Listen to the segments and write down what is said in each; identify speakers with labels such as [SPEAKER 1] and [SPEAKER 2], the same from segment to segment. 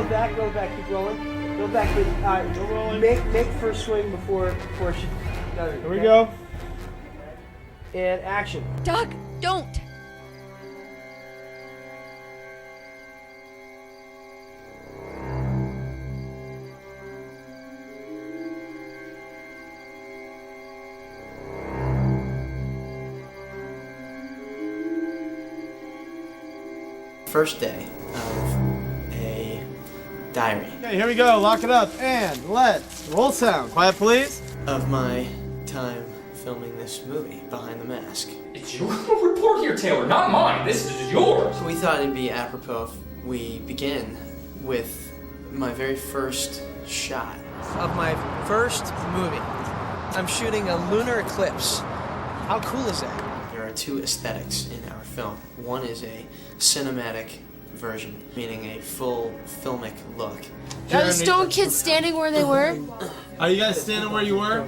[SPEAKER 1] back, keep rolling. Go back, but make first swing before she does it.
[SPEAKER 2] Here we go.
[SPEAKER 1] And action.
[SPEAKER 3] Doug, don't!
[SPEAKER 4] First day of a diary.
[SPEAKER 2] Okay, here we go. Lock it up. And let's roll sound. Quiet, please.
[SPEAKER 4] Of my time filming this movie, Behind the Mask.
[SPEAKER 5] It's your report here, Taylor, not mine. This is yours.
[SPEAKER 4] We thought it'd be apropos if we begin with my very first shot of my first movie. I'm shooting a lunar eclipse. How cool is that? There are two aesthetics in our film. One is a cinematic version, meaning a full filmic look.
[SPEAKER 3] Are the stone kids standing where they were?
[SPEAKER 2] Are you guys standing where you were?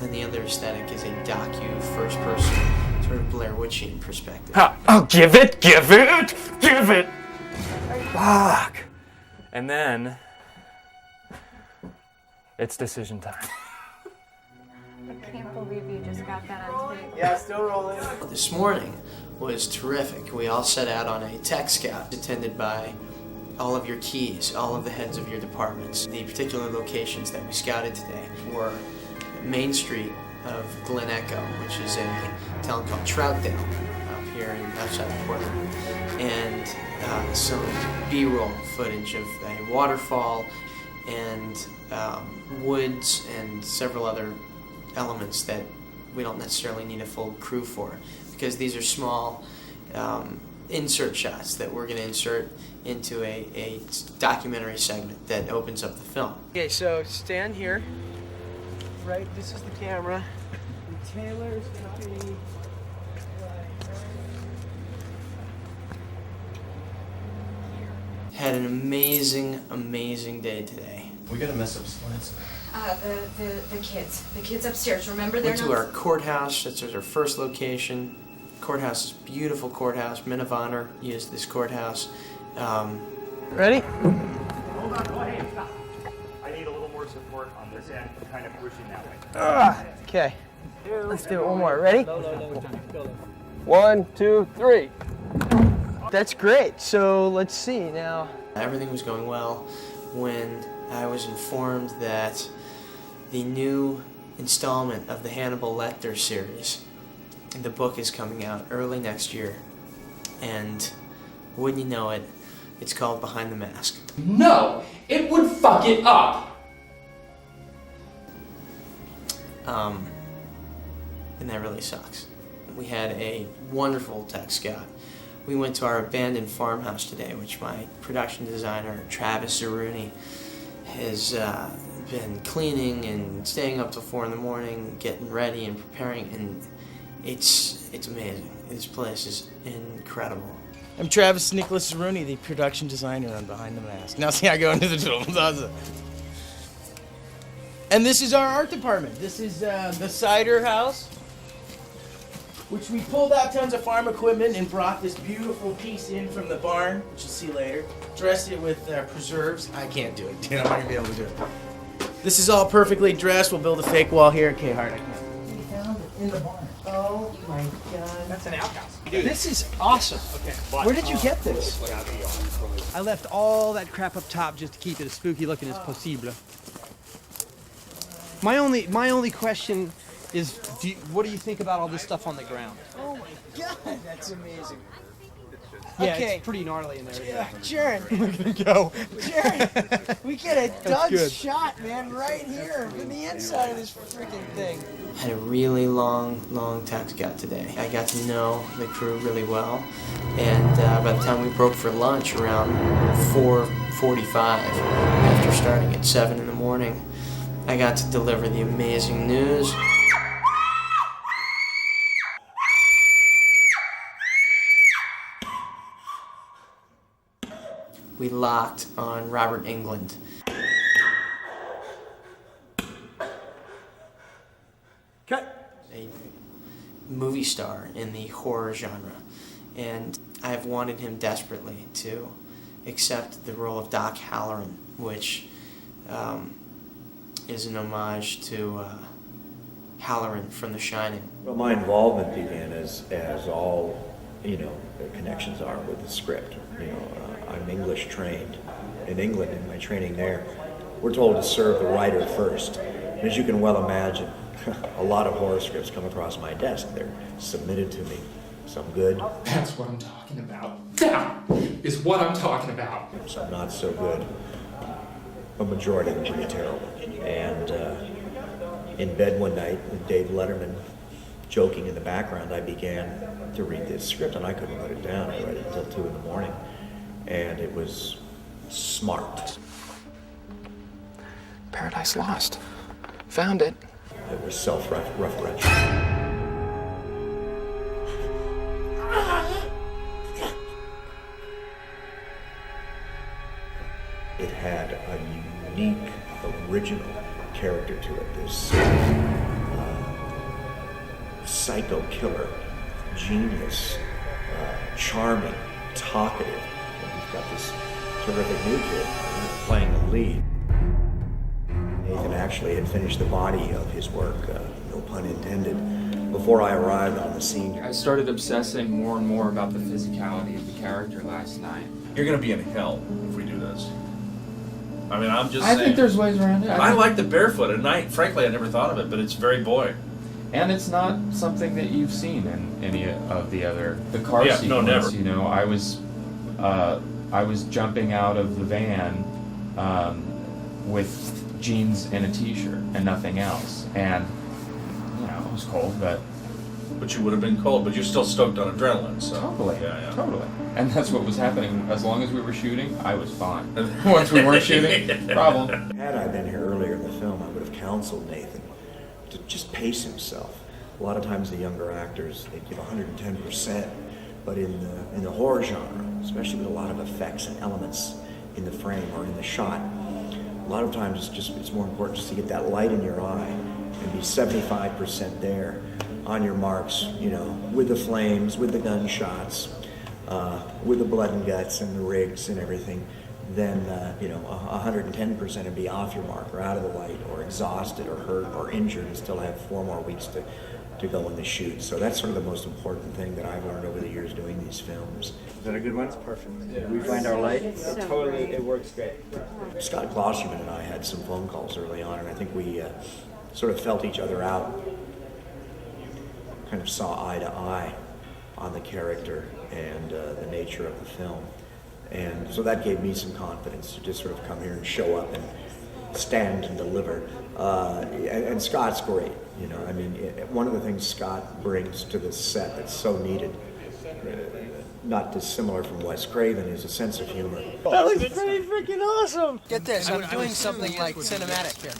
[SPEAKER 4] And the other aesthetic is a docu, first-person, sort of Blair Witchian perspective.
[SPEAKER 5] Oh, give it! Fuck. And then it's decision time.
[SPEAKER 6] I can't believe you just got that on tape.
[SPEAKER 1] Yeah, still rolling.
[SPEAKER 4] This morning was terrific. We all set out on a tech scout attended by all of your keys, all of the heads of your departments. The particular locations that we scouted today were Main Street of Glen Echo, which is a town called Troutdale up here outside of Portland, and some B-roll footage of a waterfall and woods and several other elements that we don't necessarily need a full crew for, because these are small insert shots that we're going to insert into a documentary segment that opens up the film.
[SPEAKER 1] Okay, so stand here. Right, this is the camera. And Taylor's gonna be
[SPEAKER 4] Had an amazing day today.
[SPEAKER 7] We gotta mess up slants.
[SPEAKER 3] The kids. The kids upstairs, remember they're
[SPEAKER 4] Went to our courthouse. That's our first location. Courthouse is a beautiful courthouse. Men of Honor used this courthouse.
[SPEAKER 1] ready?
[SPEAKER 8] Hold on, go ahead, stop. I need a little more support on this end, kind of pushing that way.
[SPEAKER 1] Okay. Let's do it one more. Ready? 1, 2, 3. That's great. So let's see now.
[SPEAKER 4] Everything was going well when I was informed that the new installment of the Hannibal Lecter series, the book, is coming out early next year. And wouldn't you know it, it's called Behind the Mask.
[SPEAKER 5] No, it would fuck it up.
[SPEAKER 4] And that really sucks. We had a wonderful tech scout. We went to our abandoned farmhouse today, which my production designer, Travis Zaruni, has been cleaning and staying up till 4 in the morning, getting ready and preparing, and it's amazing. This place is incredible.
[SPEAKER 1] I'm Travis Nicholas Rooney, the production designer on Behind the Mask. Now see, I go into the film. And this is our art department. This is the cider house, which we pulled out tons of farm equipment and brought this beautiful piece in from the barn, which you'll see later. Dressed it with preserves. I can't do it, dude. I'm not gonna be able to do it. This is all perfectly dressed. We'll build a fake wall here. Okay, Hart, I can't. We found it in the barn. Oh my God.
[SPEAKER 8] That's an outhouse.
[SPEAKER 1] This is awesome.
[SPEAKER 8] Okay.
[SPEAKER 1] Where did you get this?
[SPEAKER 9] I left all that crap up top just to keep it as spooky looking as possible. My only question is, what do you think about all this stuff on the ground?
[SPEAKER 1] Oh my God, that's amazing.
[SPEAKER 9] Yeah,
[SPEAKER 1] Okay.
[SPEAKER 9] it's pretty gnarly in there.
[SPEAKER 1] Yeah, Jared.
[SPEAKER 9] We're gonna go.
[SPEAKER 1] Jared, we get a Doug
[SPEAKER 9] good.
[SPEAKER 1] shot, man, right here from the inside of this freaking thing.
[SPEAKER 4] Had a really long tech scout today. I got to know the crew really well, and by the time we broke for lunch around 4:45, after starting at 7 in the morning, I got to deliver the amazing news. We locked on Robert Englund.
[SPEAKER 1] Cut.
[SPEAKER 4] A movie star in the horror genre, and I've wanted him desperately to accept the role of Doc Halloran, which is an homage to Halloran from The Shining.
[SPEAKER 7] Well, my involvement began as all, the connections are with the script. I'm English trained. In England, in my training there, we're told to serve the writer first. And as you can well imagine, a lot of horror scripts come across my desk. They're submitted to me. Some good.
[SPEAKER 5] That's what I'm talking about. That is what I'm talking about.
[SPEAKER 7] Some not so good. A majority of them can be terrible. And in bed one night with Dave Letterman joking in the background, I began to read this script, and I couldn't put it down. I read it until 2 in the morning, and it was smart.
[SPEAKER 10] Paradise Lost. Found it.
[SPEAKER 7] It was self-referential. It had a unique, original character to it. This psycho killer, genius, charming, talkative. And he's got this terrific new kid playing the lead. Nathan actually had finished the body of his work, no pun intended, before I arrived on the scene.
[SPEAKER 11] I started obsessing more and more about the physicality of the character last night.
[SPEAKER 12] You're gonna be in hell if we do this. I mean, I'm just saying.
[SPEAKER 11] I think there's ways around it.
[SPEAKER 12] I like the barefoot, and frankly, I never thought of it, but it's very boy.
[SPEAKER 11] And it's not something that you've seen in any of the other car sequence.
[SPEAKER 12] No, never.
[SPEAKER 11] You know, I was jumping out of the van with jeans and a t-shirt and nothing else, and it was cold, but
[SPEAKER 12] you would have been cold, but you're still stoked on adrenaline. So
[SPEAKER 11] totally,
[SPEAKER 12] yeah.
[SPEAKER 11] Totally. And that's what was happening. As long as we were shooting, I was fine. Once we weren't shooting, problem.
[SPEAKER 7] Had I been here earlier in the film, I would have counseled Nathan to just pace himself. A lot of times the younger actors, they give 110%, but in the horror genre, especially with a lot of effects and elements in the frame or in the shot, a lot of times it's more important just to get that light in your eye and be 75% there on your marks, with the flames, with the gunshots, with the blood and guts and the rigs and everything, then 110% and be off your mark or out of the light or exhausted or hurt or injured and still have 4 more weeks to go in the shoot. So that's sort of the most important thing that I've learned over the years doing these films.
[SPEAKER 2] Is that a good one? It's perfect. Yeah. We find our light. It works great.
[SPEAKER 7] Scott Klosterman and I had some phone calls early on, and I think we sort of felt each other out, kind of saw eye to eye on the character and the nature of the film. And so that gave me some confidence to just sort of come here and show up and stand and deliver. And Scott's great, I mean, one of the things Scott brings to the set that's so needed, not dissimilar from Wes Craven, is a sense of humor.
[SPEAKER 2] That looks pretty freaking awesome!
[SPEAKER 9] Get this, I'm doing something like cinematic here.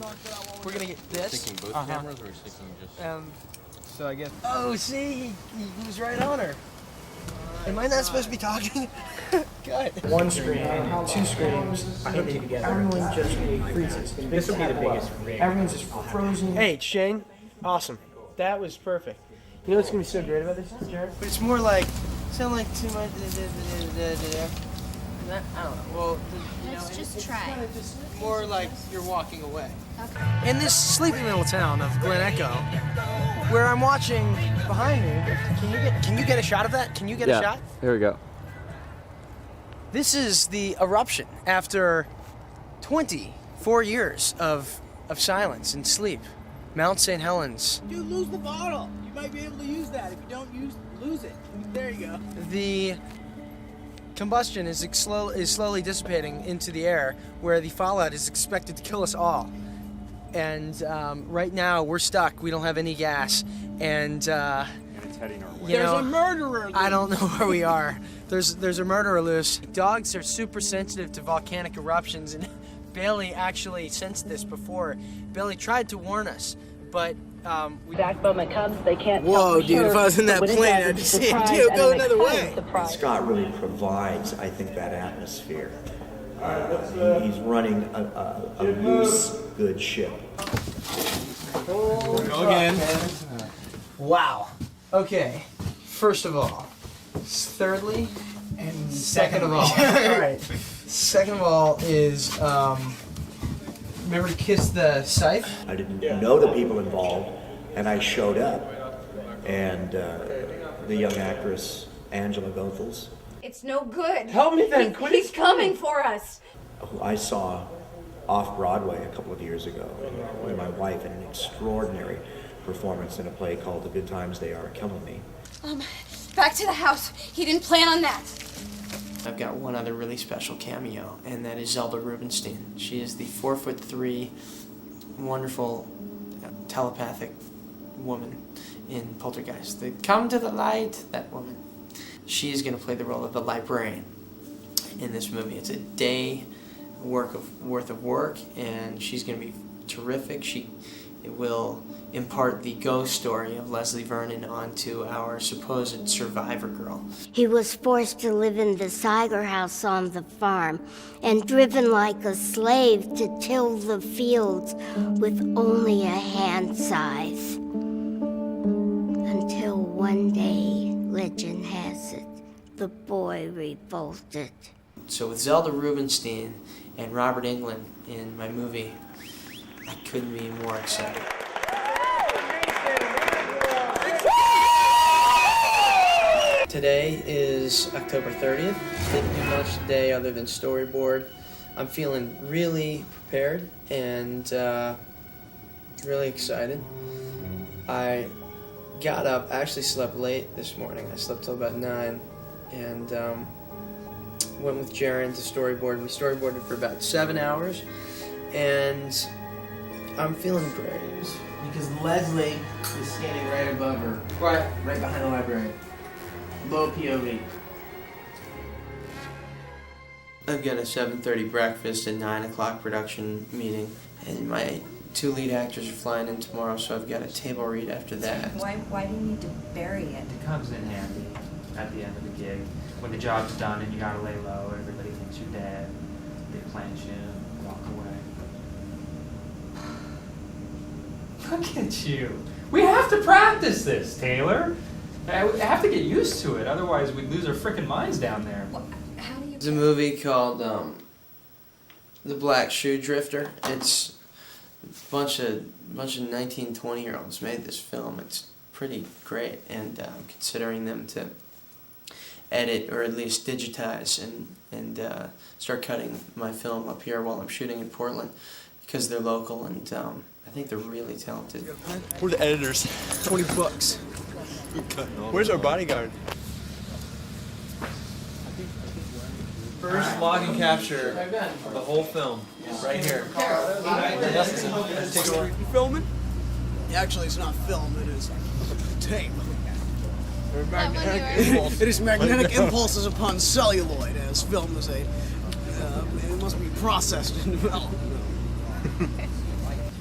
[SPEAKER 9] We're gonna get this.
[SPEAKER 10] Sticking both cameras or sticking just...
[SPEAKER 9] So I guess... Oh, see, he was right on her. Am I not supposed to be talking? Good.
[SPEAKER 1] 1 scream, 2 screams, hitting together. Everyone just freezes. This will be the biggest rig. Everyone's just frozen.
[SPEAKER 9] Hey, Shane. Awesome.
[SPEAKER 1] That was perfect. You know what's gonna be so great about this, Jared?
[SPEAKER 9] But it's more like, sound like too much. I don't know. Well,
[SPEAKER 3] Let's just try.
[SPEAKER 9] more like you're walking away. Okay. In this sleepy little town of Glen Echo, where I'm watching behind me, can you get a shot of that? Can you get a shot?
[SPEAKER 10] Here we go.
[SPEAKER 9] This is the eruption after 24 years of silence and sleep. Mount St. Helens.
[SPEAKER 2] Dude, lose the bottle. You might be able to use that. If you don't lose it. There you go.
[SPEAKER 9] The combustion is slowly dissipating into the air, where the fallout is expected to kill us all. And right now we're stuck. We don't have any gas, and
[SPEAKER 8] it's heading our way.
[SPEAKER 2] There's a murderer loose.
[SPEAKER 9] I don't know where we are. There's a murderer loose. Dogs are super sensitive to volcanic eruptions, and Bailey actually sensed this before. Bailey tried to warn us, but we...
[SPEAKER 13] Backbone my cubs, they can't.
[SPEAKER 9] Whoa, dude! If I was in that plane, I'd just see it. Dude, go another way.
[SPEAKER 7] Scott really provides, I think, that atmosphere. He's running a loose, good ship.
[SPEAKER 9] Go again. Wow. Okay. First of all. Thirdly,
[SPEAKER 2] And
[SPEAKER 9] Second of all, all right. Second of all is remember to kiss the scythe?
[SPEAKER 7] I didn't know the people involved, and I showed up, and the young actress Angela Goethals,
[SPEAKER 6] It's no good.
[SPEAKER 9] Help me then, quit
[SPEAKER 6] He's coming for us.
[SPEAKER 7] who I saw off Broadway a couple of years ago with my wife in an extraordinary performance in a play called The Good Times They Are Killing Me.
[SPEAKER 6] Back to the house. He didn't plan on that.
[SPEAKER 4] I've got one other really special cameo, and that is Zelda Rubinstein. She is the 4'3", wonderful telepathic woman in Poltergeist. The come to the light, that woman. She is going to play the role of the librarian in this movie. It's a day worth of work, and she's going to be terrific. It will impart the ghost story of Leslie Vernon onto our supposed survivor girl.
[SPEAKER 13] He was forced to live in the Siger house on the farm and driven like a slave to till the fields with only a hand scythe. Until one day, legend has it, the boy revolted.
[SPEAKER 4] So with Zelda Rubinstein and Robert Englund in my movie, I couldn't be more excited. Today is October 30th. Didn't do much today other than storyboard. I'm feeling really prepared and really excited. I got up, actually slept late this morning. I slept till about 9 and went with Jaron to storyboard. We storyboarded for about 7 hours and I'm feeling great.
[SPEAKER 1] Because Leslie is standing right above her. Right behind the library. Low POV.
[SPEAKER 4] I've got a 7:30 breakfast and 9 o'clock production meeting, and my 2 lead actors are flying in tomorrow, so I've got a table read after that.
[SPEAKER 3] Why do you need to bury it?
[SPEAKER 14] It comes in handy at the end of the gig. When the job's done and you gotta lay low, everybody thinks you're dead. They plant you and walk away.
[SPEAKER 5] Look at you. We have to practice this, Taylor. I have to get used to it, otherwise we'd lose our frickin' minds down there.
[SPEAKER 4] There's a movie called The Black Shoe Drifter. It's a bunch of 19, 20-year-olds made this film. It's pretty great, and I'm considering them to edit or at least digitize and start cutting my film up here while I'm shooting in Portland because they're local and I think they're really talented.
[SPEAKER 15] We're the editors.
[SPEAKER 9] $20.
[SPEAKER 15] Where's our bodyguard? First log and capture of the whole film. Right here.
[SPEAKER 2] You filming? Actually, it's not film, it is tape. It is magnetic impulses upon celluloid, as film is a. It must be processed and developed.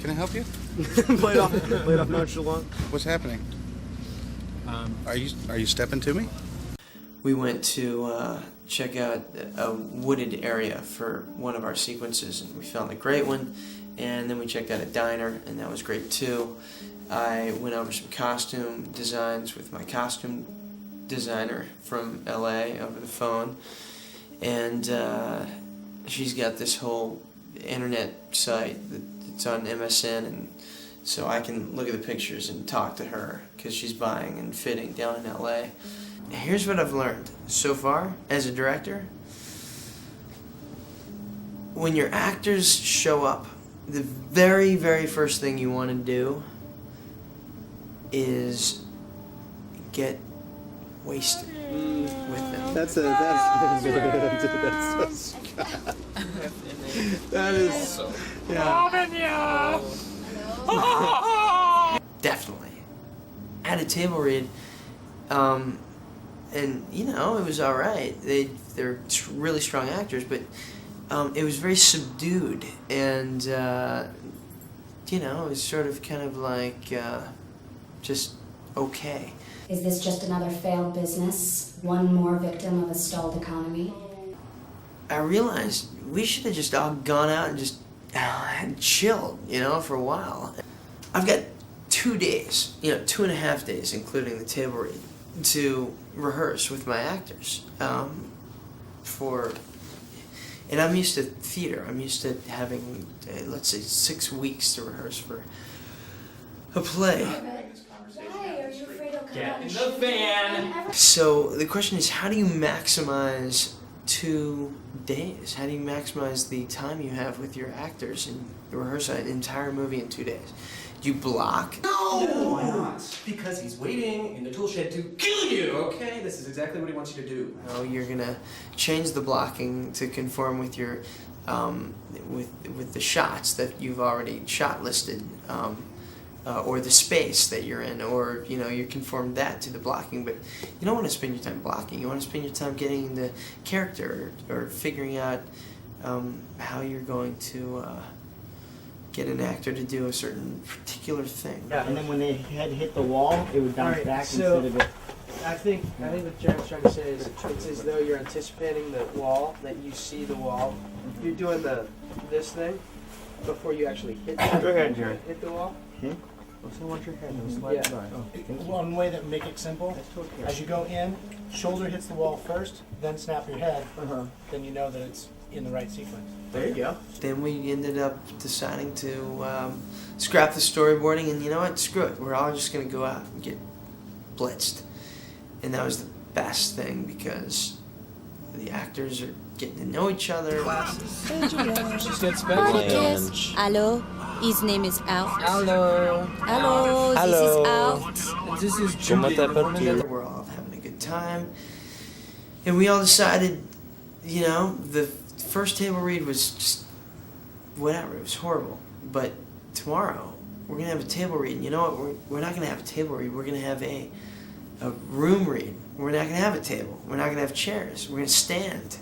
[SPEAKER 16] Can I help you?
[SPEAKER 2] Play it off nonchalant.
[SPEAKER 16] What's happening? Are you stepping to me?
[SPEAKER 4] We went to check out a wooded area for one of our sequences, and we found a great one. And then we checked out a diner, and that was great too. I went over some costume designs with my costume designer from LA over the phone, and she's got this whole internet site that's on MSN, and so I can look at the pictures and talk to her because she's buying and fitting down in LA. Here's what I've learned so far as a director. When your actors show up, the very, very first thing you want to do is get wasted with them.
[SPEAKER 15] That's so that is, yeah.
[SPEAKER 4] Definitely. At a table read, and you know, it was all right. They're really strong actors, but it was very subdued, and you know, it was sort of kind of like just okay.
[SPEAKER 3] Is this just another failed business? One more victim of a stalled economy?
[SPEAKER 4] I realized we should have just all gone out and just chilled, you know, for a while. I've got 2 days, 2.5 days, including the table read, to rehearse with my actors. and I'm used to theater. I'm used to having, let's say, 6 weeks to rehearse for a play.
[SPEAKER 5] Get in the van!
[SPEAKER 4] So the question is, how do you maximize 2 days? How do you maximize the time you have with your actors and rehearse an entire movie in 2 days? Do you block?
[SPEAKER 17] No! Why not? Because he's waiting in the tool shed to kill you, okay? This is exactly what he wants you to do.
[SPEAKER 4] No, you're gonna change the blocking to conform with your, with the shots that you've already shot listed, or the space that you're in, or you conform that to the blocking. But you don't want to spend your time blocking. You want to spend your time getting the character or figuring out how you're going to get an actor to do a certain particular thing.
[SPEAKER 18] Yeah, and then when they had hit the wall, it would bounce back
[SPEAKER 9] so
[SPEAKER 18] instead of it.
[SPEAKER 9] I think what Jared's trying to say is it's as though you're anticipating the wall, that you see the wall. You're doing this thing before you actually hit
[SPEAKER 18] Go ahead, Jared.
[SPEAKER 9] hit the wall.
[SPEAKER 19] One way that make it simple, as you go in, shoulder hits the wall first, then snap your head, then you know that it's in the right sequence.
[SPEAKER 4] There you go. Then we ended up deciding to scrap the storyboarding, and you know what? Screw it. We're all just going to go out and get blitzed. And that was the best thing because the actors are getting to know each other.
[SPEAKER 20] Hello, his name is Alf.
[SPEAKER 9] Hello.
[SPEAKER 20] Hello, this is Alf.
[SPEAKER 9] This is Judy.
[SPEAKER 4] We're all having a good time. And we all decided, the first table read was just whatever. It was horrible. But tomorrow, we're going to have a table read. And you know what? We're not going to have a table read. We're going to have a room read. We're not going to have a table. We're not going to have chairs. We're going to stand.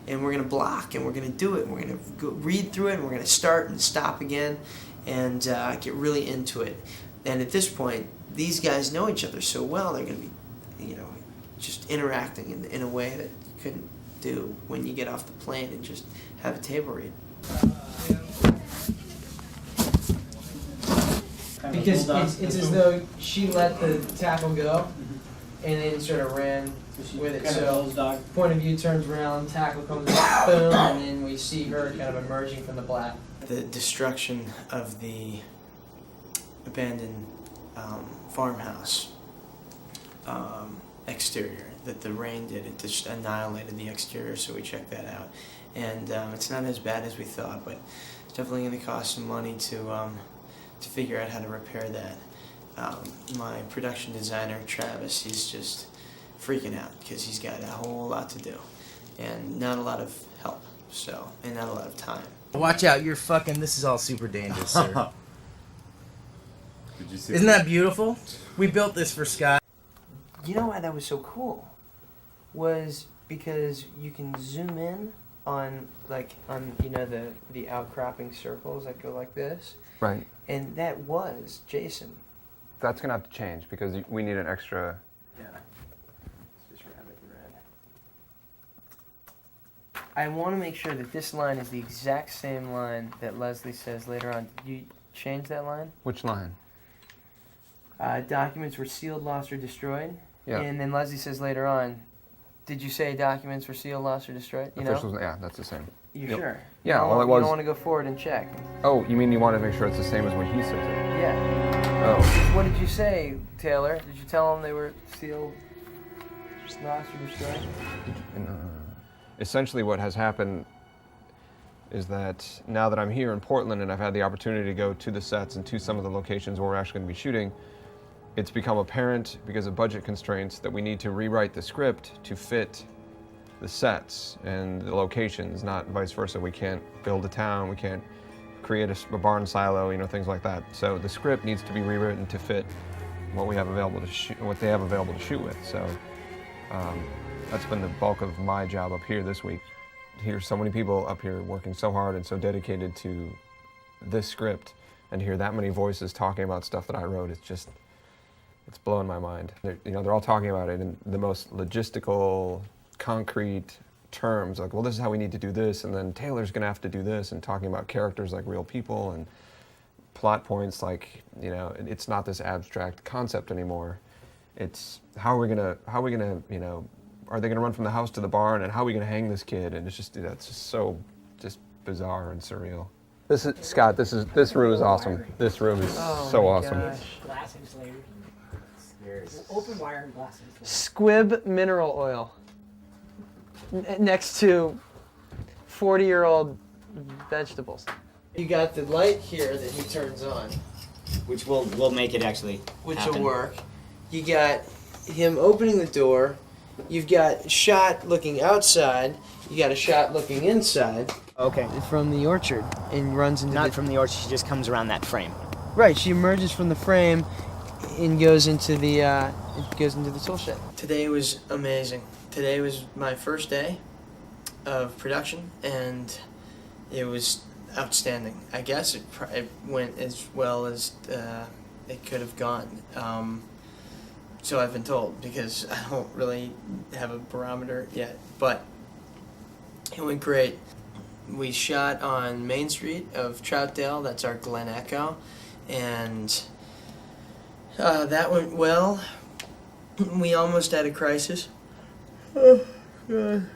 [SPEAKER 4] And we're going to block. And we're going to do it. And we're going to read through it. And we're going to start and stop again. And get really into it. And at this point, these guys know each other so well. They're going to be, just interacting in a way that you couldn't do when you get off the plane and just have a table read.
[SPEAKER 9] Because it's as though she let the tackle go and then sort of ran with it. So point of view turns around, tackle comes up, boom, and then we see her kind of emerging from the black.
[SPEAKER 4] The destruction of the abandoned farmhouse exterior that the rain did, it just annihilated the exterior, so we checked that out. And it's not as bad as we thought, but it's definitely going to cost some money to figure out how to repair that. My production designer, Travis, he's just freaking out because he's got a whole lot to do and not a lot of help, and not a lot of time.
[SPEAKER 1] Watch out, this is all super dangerous, sir.
[SPEAKER 12] Did you see
[SPEAKER 1] Isn't that beautiful? We built this for Scott.
[SPEAKER 4] You know why that was so cool? Was because you can zoom in on the outcropping circles that go like this.
[SPEAKER 10] Right.
[SPEAKER 4] And that was Jason.
[SPEAKER 10] That's gonna have to change because we need an extra.
[SPEAKER 4] Yeah. It's just rabbit red. I want to make sure that this line is the exact same line that Leslie says later on. Did you change that line?
[SPEAKER 10] Which line?
[SPEAKER 4] Documents were sealed, lost, or destroyed.
[SPEAKER 10] Yeah.
[SPEAKER 4] And then Leslie says later on, did you say documents were sealed, lost, or destroyed?
[SPEAKER 10] Officials, yeah, that's the same.
[SPEAKER 4] You
[SPEAKER 10] Yep.
[SPEAKER 4] sure?
[SPEAKER 10] Yeah,
[SPEAKER 4] You
[SPEAKER 10] all it was.
[SPEAKER 4] You don't want to go forward and check.
[SPEAKER 10] Oh, you mean you want to make sure it's the same as when he says it?
[SPEAKER 4] Yeah.
[SPEAKER 10] Oh.
[SPEAKER 4] What did you say, Taylor? Did you tell them they were sealed, lost, or destroyed?
[SPEAKER 10] Essentially what has happened is that now that I'm here in Portland and I've had the opportunity to go to the sets and to some of the locations where we're actually going to be shooting, it's become apparent because of budget constraints that we need to rewrite the script to fit the sets and the locations, not vice versa. We can't build a town, we can't create a barn silo, things like that. So the script needs to be rewritten to fit what we have available to shoot, what they have available to shoot with. So that's been the bulk of my job up here this week. To hear so many people up here working so hard and so dedicated to this script, and to hear that many voices talking about stuff that I wrote, it's blowing my mind. They're all talking about it in the most logistical, concrete terms, like, well, this is how we need to do this, and then Taylor's gonna have to do this, and talking about characters like real people and plot points like, it's not this abstract concept anymore. It's how are we gonna, are they going to run from the house to the barn, and how are we going to hang this kid? And it's just so bizarre and surreal. This is Scott. This room is awesome. This room is so awesome.
[SPEAKER 9] Glass insulated.
[SPEAKER 19] Open wire and glass insulated.
[SPEAKER 9] Squib mineral oil. Next to 40-year-old vegetables. You got the light here that he turns on,
[SPEAKER 15] Which will make it actually
[SPEAKER 9] which
[SPEAKER 15] happen.
[SPEAKER 9] will work. You got him opening the door. You've got a shot looking outside. You got a shot looking inside.
[SPEAKER 15] Okay.
[SPEAKER 9] From the orchard and runs into
[SPEAKER 15] Not from the orchard, she just comes around that frame.
[SPEAKER 9] Right, she emerges from the frame and goes into the tool shed. Today was amazing. Today was my first day of production, and it was outstanding. I guess it went as well as it could have gone. So I've been told, because I don't really have a barometer yet, but it went great. We shot on Main Street of Troutdale, that's our Glen Echo, and that went well. We almost had a crisis. Oh, God.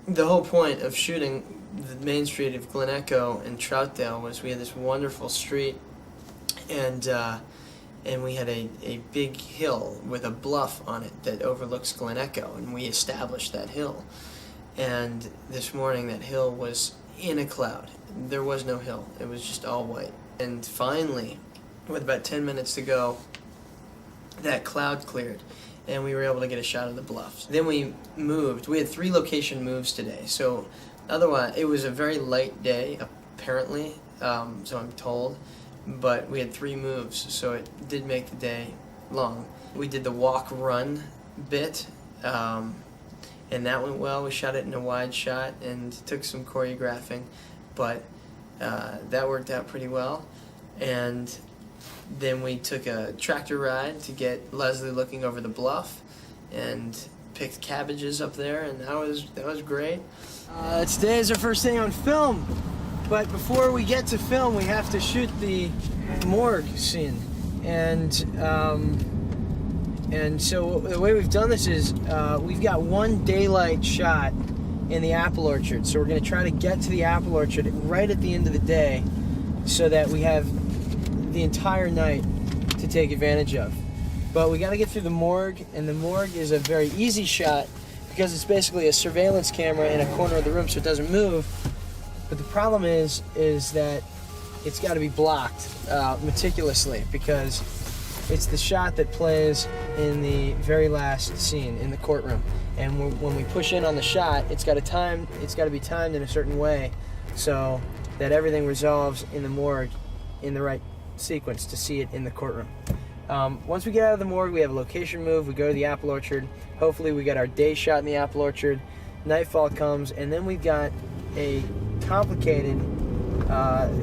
[SPEAKER 9] The whole point of shooting the Main Street of Glen Echo and Troutdale was we had this wonderful street, and we had a big hill with a bluff on it that overlooks Glen Echo, and we established that hill. And this morning that hill was in a cloud. There was no hill. It was just all white. And finally, with about 10 minutes to go, that cloud cleared, and we were able to get a shot of the bluffs. Then we moved. We had 3 location moves today, so otherwise it was a very light day, apparently, so I'm told, but we had 3 moves, so it did make the day long. We did the walk-run bit, and that went well. We shot it in a wide shot and took some choreographing, but that worked out pretty well. And then we took a tractor ride to get Leslie looking over the bluff, and picked cabbages up there, and that was great. Today is our first day on film, but before we get to film, we have to shoot the morgue scene, and so the way we've done this is we've got one daylight shot in the apple orchard, so we're going to try to get to the apple orchard right at the end of the day, so that we have the entire night to take advantage of. But we got to get through the morgue, and the morgue is a very easy shot because it's basically a surveillance camera in a corner of the room, so it doesn't move. But the problem is that it's got to be blocked meticulously, because it's the shot that plays in the very last scene in the courtroom. And when we push in on the shot, it's got to be timed in a certain way so that everything resolves in the morgue in the right sequence to see it in the courtroom. Once we get out of the morgue, we have a location move. We go to the apple orchard. Hopefully we get our day shot in the apple orchard. Nightfall comes, and then we've got a complicated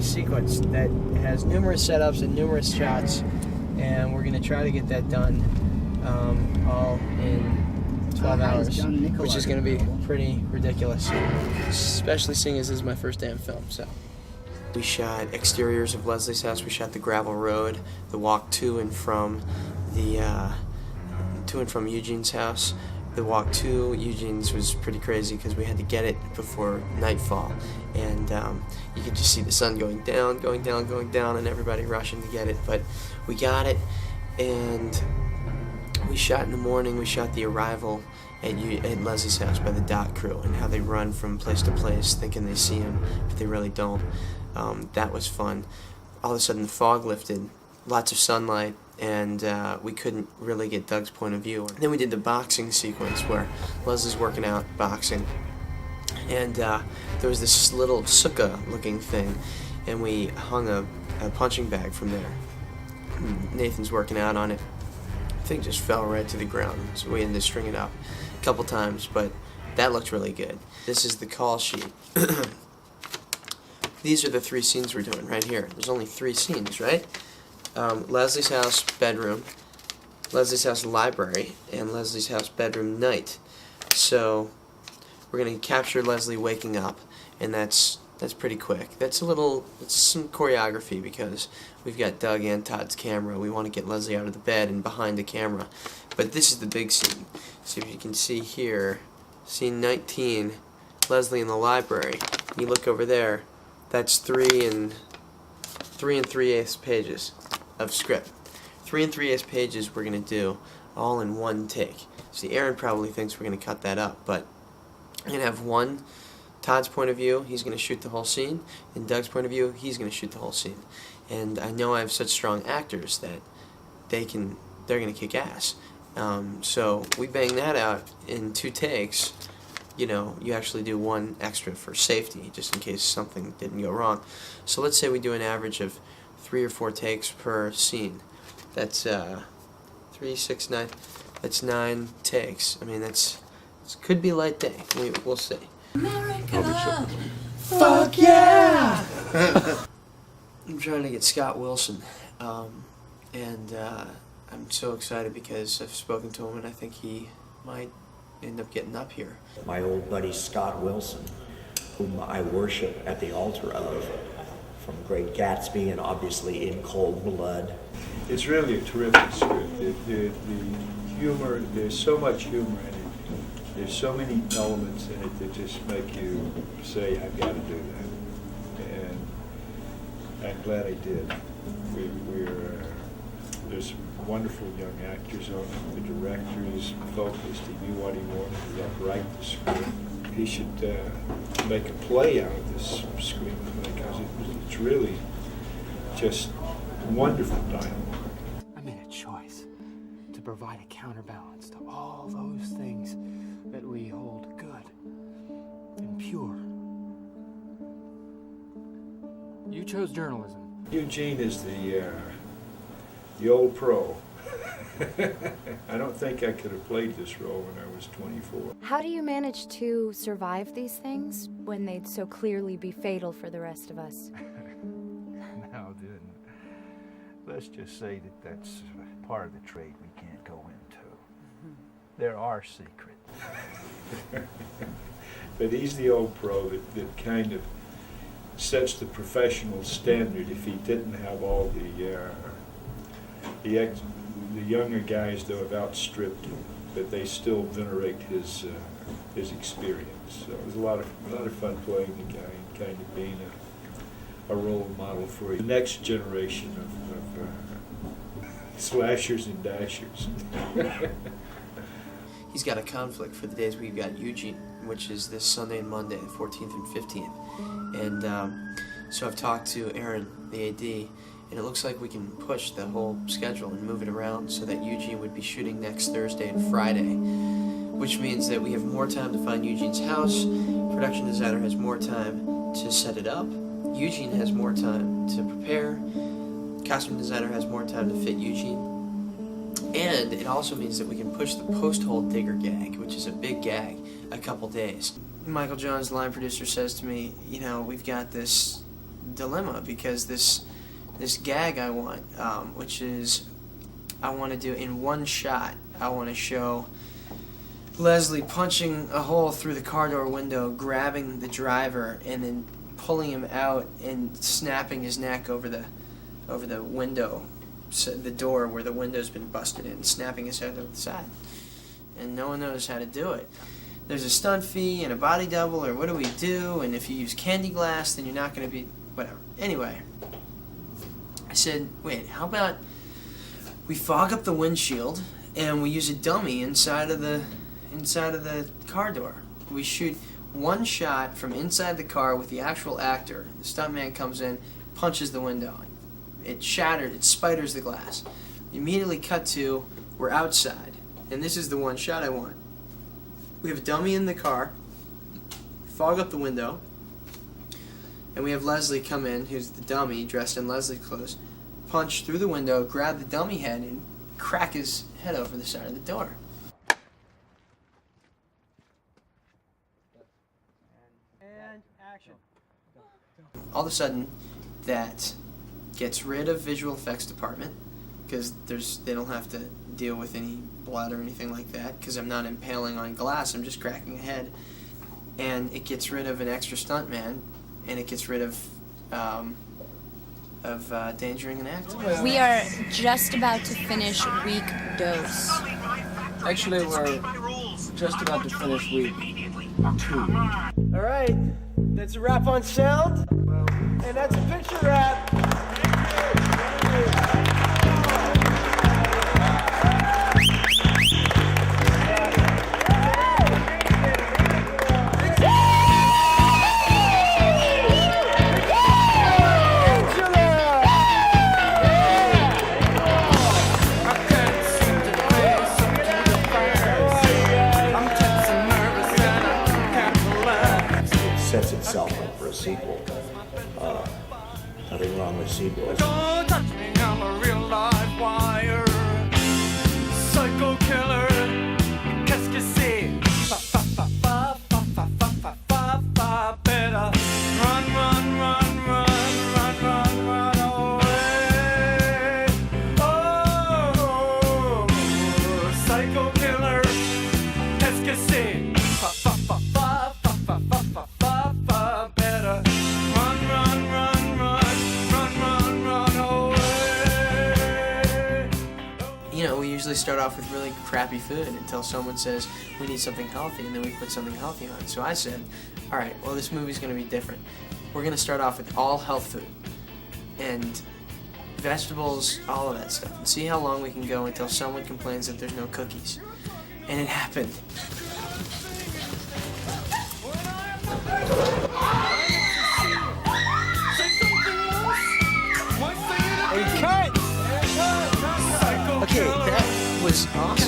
[SPEAKER 9] sequence that has numerous setups and numerous shots, and we're going to try to get that done all in 12 hours, which is going to be pretty ridiculous, especially seeing as this is my first day on film. So we shot exteriors of Leslie's house. We shot the gravel road, the walk to and from Eugene's house. The walk to Eugene's was pretty crazy because we had to get it before nightfall, and you could just see the sun going down, and everybody rushing to get it. But we got it, and we shot in the morning. We shot the arrival at Leslie's house by the dot crew, and how they run from place to place thinking they see him, but they really don't. That was fun. All of a sudden the fog lifted, lots of sunlight, and we couldn't really get Doug's point of view. Then we did the boxing sequence where Leslie's working out boxing, and there was this little sukkah looking thing, and we hung a punching bag from there. Nathan's working out on it. The thing just fell right to the ground, so we had to string it up a couple times, but that looked really good. This is the call sheet. These are the 3 scenes we're doing right here. There's only 3 scenes, right? Leslie's house bedroom, Leslie's house library, and Leslie's house bedroom night. So we're going to capture Leslie waking up, and that's pretty quick. It's some choreography because we've got Doug and Todd's camera. We want to get Leslie out of the bed and behind the camera.
[SPEAKER 4] But this is the big scene. So if you can see here, scene 19, Leslie in the library. You look over there, that's 3 3/8 pages of script. 3 3/8 pages we're going to do all in one take. See, Aaron probably thinks we're going to cut that up, but I'm going to have one, Todd's point of view, he's going to shoot the whole scene, and Doug's point of view, he's going to shoot the whole scene. And I know I have such strong actors that they're going to kick ass. So we bang that out in 2 takes. You know, you actually do 1 extra for safety, just in case something didn't go wrong. So let's say we do an average of 3 or 4 takes per scene. That's 3, 6, 9. That's 9 takes. I mean, this could be a light day. We'll see.
[SPEAKER 20] America!
[SPEAKER 4] Fuck yeah! I'm trying to get Scott Wilson, and I'm so excited because I've spoken to him, and I think he might end up getting up here.
[SPEAKER 7] My old buddy Scott Wilson, whom I worship at the altar of, from Great Gatsby and obviously In Cold Blood.
[SPEAKER 21] It's really a terrific script. The humor, there's so much humor in it. There's so many elements in it that just make you say, I've got to do that. And I'm glad I did. There's wonderful young actors on it. The director is focused. He knew what he wanted. He helped write the script. He should make a play out of this script because it's really just wonderful dialogue.
[SPEAKER 17] I made a choice to provide a counterbalance to all those things that we hold good and pure. You chose journalism.
[SPEAKER 21] Eugene is the old pro. I don't think I could have played this role when I was 24.
[SPEAKER 6] How do you manage to survive these things when they'd so clearly be fatal for the rest of us?
[SPEAKER 21] Now then, let's just say that that's part of the trade we can't go into. There are secrets. But he's the old pro that kind of sets the professional standard. If he didn't have all the younger guys, though, have outstripped him, but they still venerate his experience. So it was a lot of fun playing the guy and kind of being a role model for the next generation of slashers and dashers.
[SPEAKER 4] He's got a conflict for the days we've got Eugene, which is this Sunday and Monday, the 14th and 15th. And so I've talked to Aaron, the AD, and it looks like we can push the whole schedule and move it around so that Eugene would be shooting next Thursday and Friday, which means that we have more time to find Eugene's house, production designer has more time to set it up, Eugene has more time to prepare, costume designer has more time to fit Eugene, and it also means that we can push the post-hole digger gag, which is a big gag, a couple days. Michael Jones, the line producer, says to me, you know, we've got this dilemma because this gag I want, which is I want to do in one shot, I want to show Leslie punching a hole through the car door window, grabbing the driver, and then pulling him out and snapping his neck over the window, so the door where the window's been busted in, snapping his head over the side. And no one knows how to do it. There's a stunt fee and a body double, or what do we do? And if you use candy glass, then you're not going to be, whatever. Anyway, I said, wait, how about we fog up the windshield and we use a dummy inside of the car door. We shoot one shot from inside the car with the actual actor. The stuntman comes in, punches the window. It shattered, it spiders the glass. We immediately cut to, we're outside. And this is the one shot I want. We have a dummy in the car, fog up the window, and we have Leslie come in, who's the dummy, dressed in Leslie's clothes, punch through the window, grab the dummy head, and crack his head over the side of the door.
[SPEAKER 9] And action.
[SPEAKER 4] All of a sudden, that gets rid of visual effects department, because they don't have to deal with any blood or anything like that, because I'm not impaling on glass, I'm just cracking a head. And it gets rid of an extra stuntman, and it gets rid of endangering an actor.
[SPEAKER 20] We are just about to finish week dose.
[SPEAKER 2] Actually, we're just about to finish week 2.
[SPEAKER 9] All right, that's a wrap on sound, and that's a picture wrap.
[SPEAKER 7] Sets itself up for a sequel. Nothing wrong with sequels.
[SPEAKER 11] Don't touch me, I'm a real live wire. Psycho killer, qu'est-ce que c'est? Fa fa fa fa fa fa fa fa fa fa. Better run, run, run, run, run, run, run away. Oh, psycho killer, qu'est-ce que c'est? Fa fa fa fa fa fa fa fa fa fa. Better run, run, run, run, run, run, run away.
[SPEAKER 4] You know, we usually start off with really crappy food until someone says we need something healthy, and then we put something healthy on. So I said, all right, well, this movie's going to be different. We're going to start off with all health food and vegetables, all of that stuff, and see how long we can go until someone complains that there's no cookies. And it happened.
[SPEAKER 9] Hey, cut! Okay, that was awesome.